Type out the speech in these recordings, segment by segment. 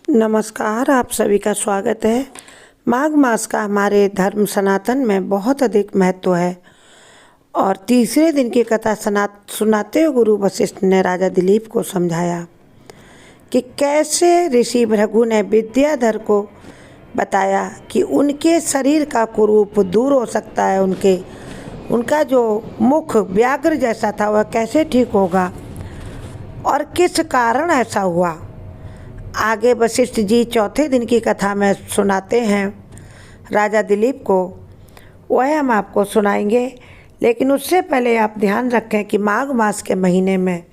नमस्कार, आप सभी का स्वागत है। माघ मास का हमारे धर्म सनातन में बहुत अधिक महत्व है और तीसरे दिन की कथा सुनाते हुए गुरु वशिष्ठ ने राजा दिलीप को समझाया कि कैसे ऋषि भृगु ने विद्याधर को बताया कि उनके शरीर का कुरूप दूर हो सकता है, उनका जो मुख व्याघ्र जैसा था वह कैसे ठीक होगा और किस कारण ऐसा हुआ। आगे वशिष्ठ जी चौथे दिन की कथा में सुनाते हैं राजा दिलीप को, वह हम आपको सुनाएंगे। लेकिन उससे पहले आप ध्यान रखें कि माघ मास के महीने में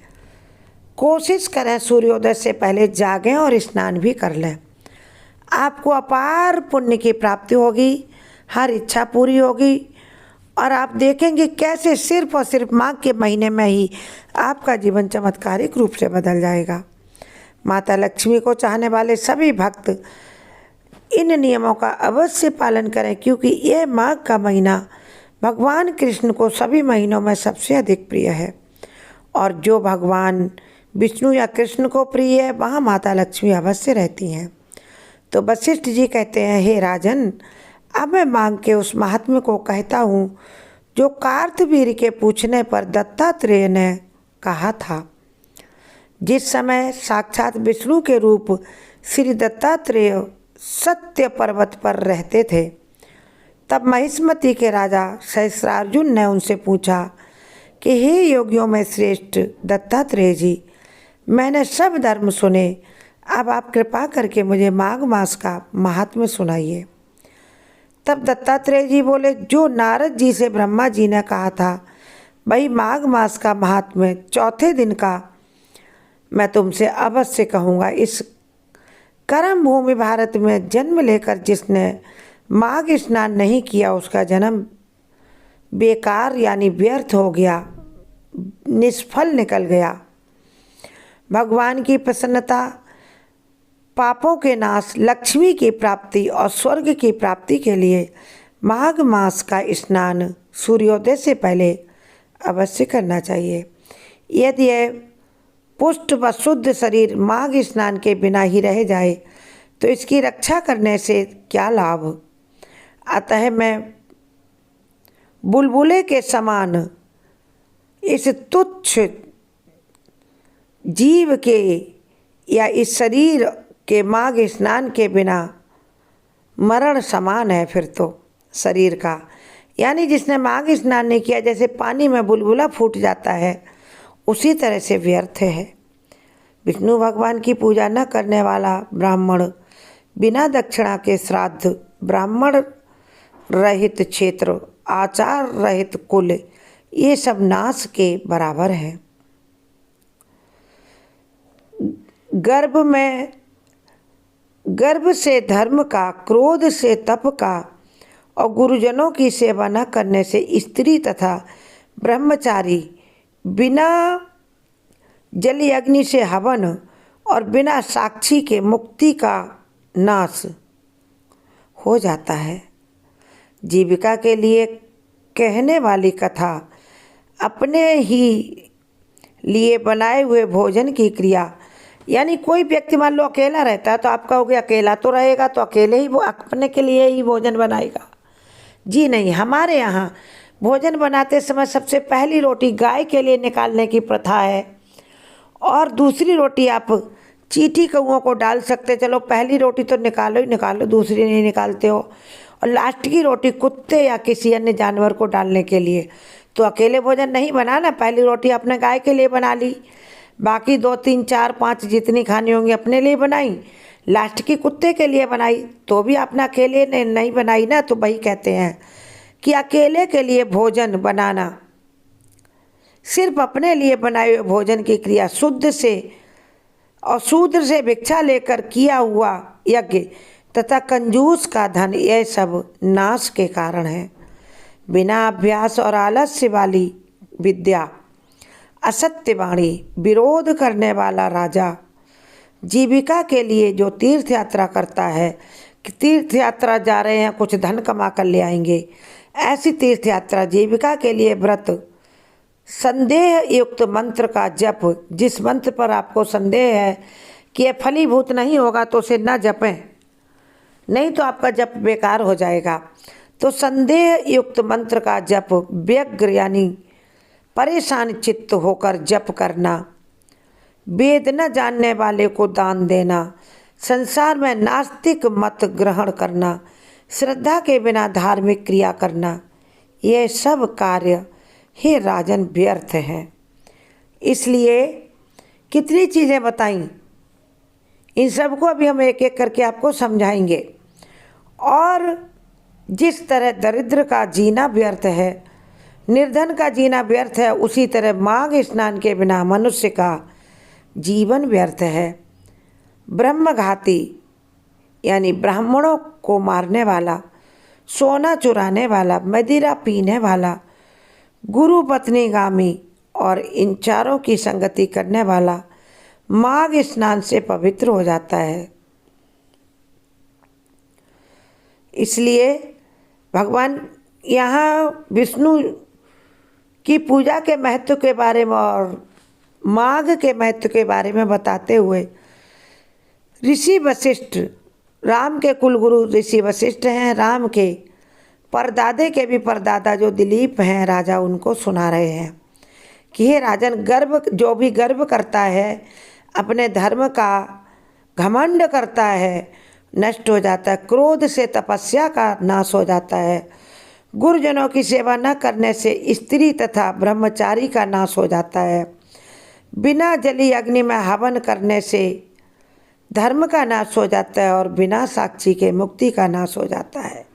कोशिश करें सूर्योदय से पहले जागें और स्नान भी कर लें। आपको अपार पुण्य की प्राप्ति होगी, हर इच्छा पूरी होगी और आप देखेंगे कैसे सिर्फ और सिर्फ माघ के महीने में ही आपका जीवन चमत्कारिक रूप से बदल जाएगा। माता लक्ष्मी को चाहने वाले सभी भक्त इन नियमों का अवश्य पालन करें, क्योंकि ये माघ का महीना भगवान कृष्ण को सभी महीनों में सबसे अधिक प्रिय है और जो भगवान विष्णु या कृष्ण को प्रिय है वहाँ माता लक्ष्मी अवश्य रहती हैं। तो वशिष्ठ जी कहते हैं, हे राजन, अब मैं माघ के उस महात्म्य को कहता हूँ जो कार्तवीर्य के पूछने पर दत्तात्रेय ने कहा था। जिस समय साक्षात विष्णु के रूप श्री दत्तात्रेय सत्य पर्वत पर रहते थे, तब महिष्मति के राजा सहस्रार्जुन ने उनसे पूछा कि हे योगियों में श्रेष्ठ दत्तात्रेय जी, मैंने सब धर्म सुने, अब आप कृपा करके मुझे माघ मास का महात्म्य सुनाइए। तब दत्तात्रेय जी बोले, जो नारद जी से ब्रह्मा जी ने कहा था भाई माघ मास का महात्म्य चौथे दिन का मैं तुमसे अवश्य कहूँगा। इस कर्म भूमि भारत में जन्म लेकर जिसने माघ स्नान नहीं किया उसका जन्म बेकार यानी व्यर्थ हो गया, निष्फल निकल गया। भगवान की प्रसन्नता, पापों के नाश, लक्ष्मी की प्राप्ति और स्वर्ग की प्राप्ति के लिए माघ मास का स्नान सूर्योदय से पहले अवश्य करना चाहिए। यदि यह पुष्ट व शुद्ध शरीर माघ स्नान के बिना ही रह जाए तो इसकी रक्षा करने से क्या लाभ। अतः मैं बुलबुले के समान इस तुच्छ जीव के या इस शरीर के माघ स्नान के बिना मरण समान है। फिर तो शरीर का यानी जिसने माघ स्नान नहीं किया, जैसे पानी में बुलबुला फूट जाता है, उसी तरह से व्यर्थ है। विष्णु भगवान की पूजा न करने वाला ब्राह्मण बिना दक्षिणा के श्राद्ध, ब्राह्मण रहित क्षेत्र, आचार रहित कुल, ये सब नाश के बराबर हैं। गर्भ से धर्म का, क्रोध से तप का और गुरुजनों की सेवा न करने से स्त्री तथा ब्रह्मचारी बिना जली अग्नि से हवन और बिना साक्षी के मुक्ति का नाश हो जाता है। जीविका के लिए कहने वाली कथा अपने ही लिए बनाए हुए भोजन की क्रिया, यानी कोई व्यक्ति मान लो अकेला रहता है तो आप कहोगे अकेला तो रहेगा तो अकेले ही वो अपने के लिए ही भोजन बनाएगा। जी नहीं, हमारे यहाँ भोजन बनाते समय सबसे पहली रोटी गाय के लिए निकालने की प्रथा है और दूसरी रोटी आप चींटी कौओं को डाल सकते। चलो पहली रोटी तो निकालो ही निकालो, दूसरी नहीं निकालते हो, और लास्ट की रोटी कुत्ते या किसी अन्य जानवर को डालने के लिए। तो अकेले भोजन नहीं बनाना, पहली रोटी अपने गाय के लिए बना ली, बाकी 2 3 4 5 जितनी खानी होंगी अपने लिए बनाई, लास्ट की कुत्ते के लिए बनाई, तो भी अपना अकेले ने नहीं बनाई ना। तो वही कहते हैं कि अकेले के लिए भोजन बनाना, सिर्फ अपने लिए बनाए हुए भोजन की क्रिया शुद्ध से और शूद्र से भिक्षा लेकर किया हुआ यज्ञ तथा कंजूस का धन, यह सब नाश के कारण है। बिना अभ्यास और आलस्य वाली विद्या, असत्य वाणी, विरोध करने वाला राजा जीविका के लिए जो तीर्थ यात्रा करता है कि तीर्थ यात्रा जा रहे हैं कुछ धन कमा कर ले आएंगे, ऐसी तीर्थ यात्रा जीविका के लिए व्रत, संदेह युक्त मंत्र का जप, जिस मंत्र पर आपको संदेह है कि ये फलीभूत नहीं होगा तो उसे न जपें, नहीं तो आपका जप बेकार हो जाएगा। तो संदेह युक्त मंत्र का जप व्यग्र यानी परेशान चित्त होकर जप करना, वेद न जानने वाले को दान देना, संसार में नास्तिक मत ग्रहण करना, श्रद्धा के बिना धार्मिक क्रिया करना, ये सब कार्य हे राजन व्यर्थ हैं। इसलिए कितनी चीज़ें बताई, इन सबको अभी हम एक एक करके आपको समझाएंगे। और जिस तरह दरिद्र का जीना व्यर्थ है, निर्धन का जीना व्यर्थ है, उसी तरह माघ स्नान के बिना मनुष्य का जीवन व्यर्थ है। ब्रह्मघाती यानी ब्राह्मणों को मारने वाला, सोना चुराने वाला, मदिरा पीने वाला, गुरु पत्नीगामी और इन चारों की संगति करने वाला माघ स्नान से पवित्र हो जाता है। इसलिए भगवान यहाँ विष्णु की पूजा के महत्व के बारे में और माघ के महत्व के बारे में बताते हुए ऋषि वशिष्ठ, राम के कुलगुरु ऋषि वशिष्ठ हैं, राम के परदादे के भी परदादा जो दिलीप हैं राजा, उनको सुना रहे हैं कि हे राजन, गर्व जो भी गर्व करता है, अपने धर्म का घमंड करता है, नष्ट हो जाता है। क्रोध से तपस्या का नाश हो जाता है। गुरुजनों की सेवा न करने से स्त्री तथा ब्रह्मचारी का नाश हो जाता है। बिना जली अग्नि में हवन करने से धर्म का नाश हो जाता है और बिना साक्षी के मुक्ति का नाश हो जाता है।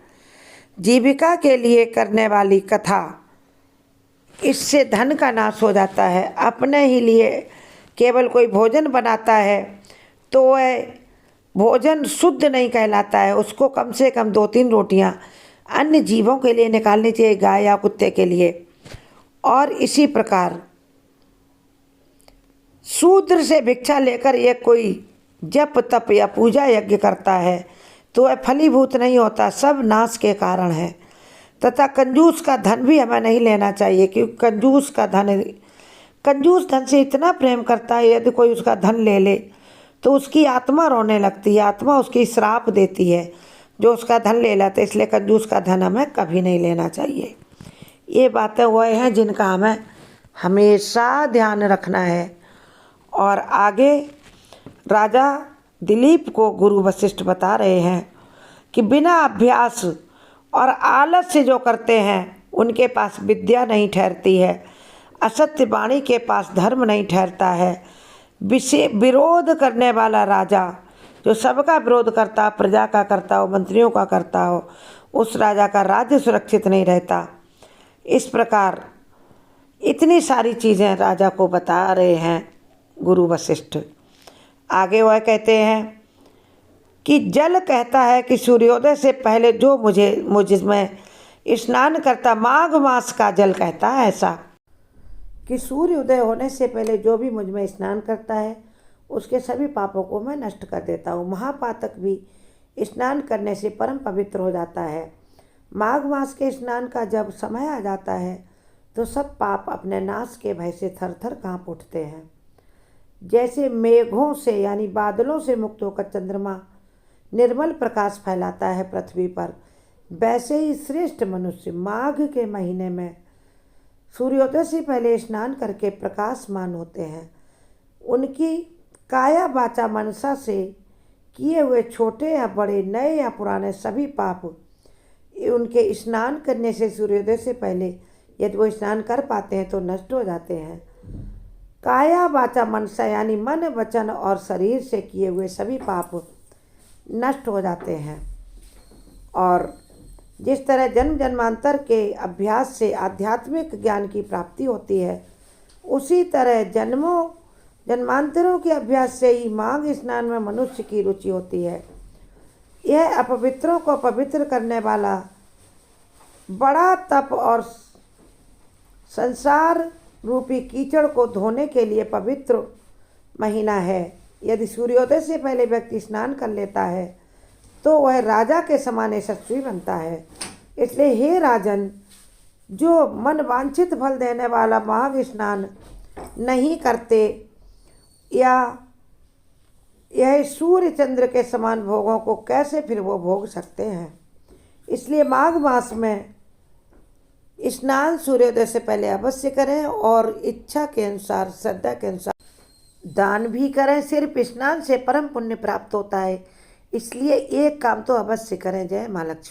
जीविका के लिए करने वाली कथा, इससे धन का नाश हो जाता है। अपने ही लिए केवल कोई भोजन बनाता है तो वह भोजन शुद्ध नहीं कहलाता है, उसको कम से कम 2-3 रोटियां अन्य जीवों के लिए निकालनी चाहिए, गाय या कुत्ते के लिए। और इसी प्रकार शूद्र से भिक्षा लेकर ये कोई जप तप या पूजा यज्ञ करता है तो वह फलीभूत नहीं होता, सब नाश के कारण है। तथा कंजूस का धन भी हमें नहीं लेना चाहिए, क्योंकि कंजूस धन से इतना प्रेम करता है, यदि कोई उसका धन ले ले तो उसकी आत्मा रोने लगती है, आत्मा उसकी श्राप देती है जो उसका धन ले लेता है। इसलिए कंजूस का धन हमें कभी नहीं लेना चाहिए। ये बातें वह हैं जिनका हमें हमेशा ध्यान रखना है। और आगे राजा दिलीप को गुरु वशिष्ठ बता रहे हैं कि बिना अभ्यास और आलस से जो करते हैं उनके पास विद्या नहीं ठहरती है, असत्य वाणी के पास धर्म नहीं ठहरता है। विरोध करने वाला राजा जो सबका विरोध करता, प्रजा का करता हो, मंत्रियों का करता हो, उस राजा का राज्य सुरक्षित नहीं रहता। इस प्रकार इतनी सारी चीज़ें राजा को बता रहे हैं गुरु वशिष्ठ। आगे वह कहते हैं कि जल कहता है कि सूर्योदय से पहले जो मुझमें स्नान करता, माघ मास का जल कहता है ऐसा कि सूर्योदय होने से पहले जो भी मुझ में स्नान करता है उसके सभी पापों को मैं नष्ट कर देता हूँ। महापातक भी स्नान करने से परम पवित्र हो जाता है। माघ मास के स्नान का जब समय आ जाता है तो सब पाप अपने नाश के भय से थर थर काँप उठते हैं। जैसे मेघों से यानी बादलों से मुक्त होकर चंद्रमा निर्मल प्रकाश फैलाता है पृथ्वी पर, वैसे ही श्रेष्ठ मनुष्य माघ के महीने में सूर्योदय से पहले स्नान करके प्रकाशमान होते हैं। उनकी काया वाचा मनसा से किए हुए छोटे या बड़े, नए या पुराने सभी पाप उनके स्नान करने से सूर्योदय से पहले यदि वो स्नान कर पाते हैं तो नष्ट हो जाते हैं। काया वाचा मनसा यानी मन, वचन और शरीर से किए हुए सभी पाप नष्ट हो जाते हैं। और जिस तरह जन्म जन्मांतर के अभ्यास से आध्यात्मिक ज्ञान की प्राप्ति होती है, उसी तरह जन्मों जन्मांतरों के अभ्यास से ही माघ स्नान में मनुष्य की रुचि होती है। यह अपवित्रों को पवित्र करने वाला बड़ा तप और संसार रूपी कीचड़ को धोने के लिए पवित्र महीना है। यदि सूर्योदय से पहले व्यक्ति स्नान कर लेता है तो वह राजा के समान यशस्वी बनता है। इसलिए हे राजन, जो मन वांछित फल देने वाला माघ स्नान नहीं करते या यह सूर्य चंद्र के समान भोगों को कैसे फिर वो भोग सकते हैं। इसलिए माघ मास में स्नान सूर्योदय से पहले अवश्य करें और इच्छा के अनुसार, श्रद्धा के अनुसार दान भी करें। सिर्फ स्नान से परम पुण्य प्राप्त होता है, इसलिए एक काम तो अवश्य करें। जय माँ लक्ष्मी।